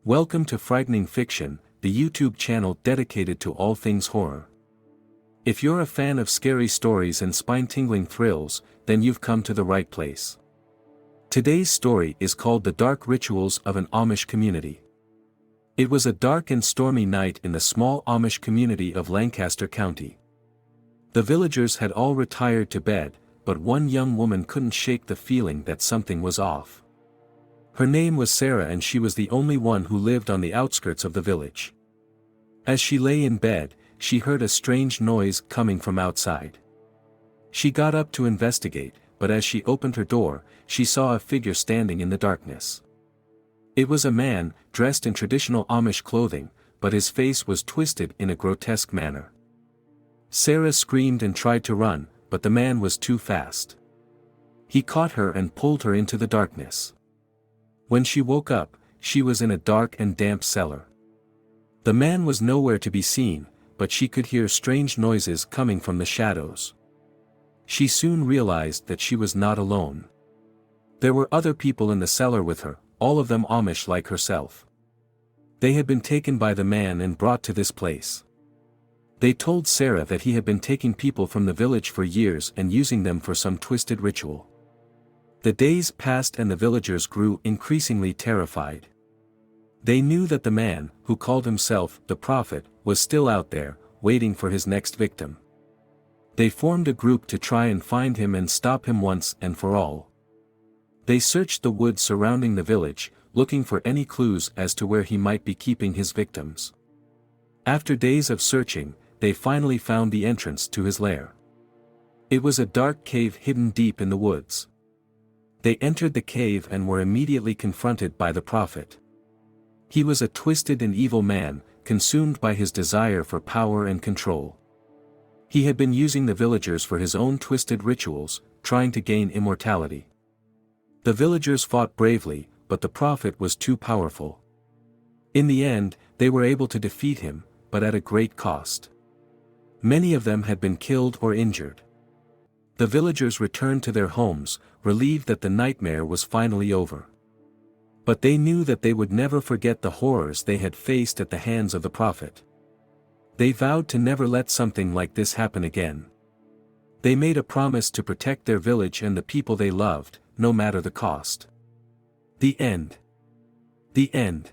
Welcome to Frightening Fiction, the YouTube channel dedicated to all things horror. If you're a fan of scary stories and spine-tingling thrills, then you've come to the right place. Today's story is called The Dark Rituals of an Amish Community. It was a dark and stormy night in the small Amish community of Lancaster County. The villagers had all retired to bed, but one young woman couldn't shake the feeling that something was off. Her name was Sarah and she was the only one who lived on the outskirts of the village. As she lay in bed, she heard a strange noise coming from outside. She got up to investigate, but as she opened her door, she saw a figure standing in the darkness. It was a man, dressed in traditional Amish clothing, but his face was twisted in a grotesque manner. Sarah screamed and tried to run, but the man was too fast. He caught her and pulled her into the darkness. When she woke up, she was in a dark and damp cellar. The man was nowhere to be seen, but she could hear strange noises coming from the shadows. She soon realized that she was not alone. There were other people in the cellar with her, all of them Amish like herself. They had been taken by the man and brought to this place. They told Sarah that he had been taking people from the village for years and using them for some twisted ritual. The days passed and the villagers grew increasingly terrified. They knew that the man, who called himself the prophet, was still out there, waiting for his next victim. They formed a group to try and find him and stop him once and for all. They searched the woods surrounding the village, looking for any clues as to where he might be keeping his victims. After days of searching, they finally found the entrance to his lair. It was a dark cave hidden deep in the woods. They entered the cave and were immediately confronted by the prophet. He was a twisted and evil man, consumed by his desire for power and control. He had been using the villagers for his own twisted rituals, trying to gain immortality. The villagers fought bravely, but the prophet was too powerful. In the end, they were able to defeat him, but at a great cost. Many of them had been killed or injured. The villagers returned to their homes, relieved that the nightmare was finally over. But they knew that they would never forget the horrors they had faced at the hands of the prophet. They vowed to never let something like this happen again. They made a promise to protect their village and the people they loved, no matter the cost. The end. The end.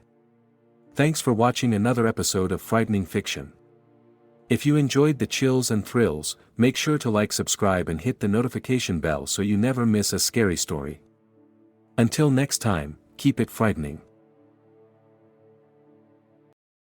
Thanks for watching another episode of Frightening Fiction. If you enjoyed the chills and thrills, make sure to like, subscribe and hit the notification bell so you never miss a scary story. Until next time, keep it frightening.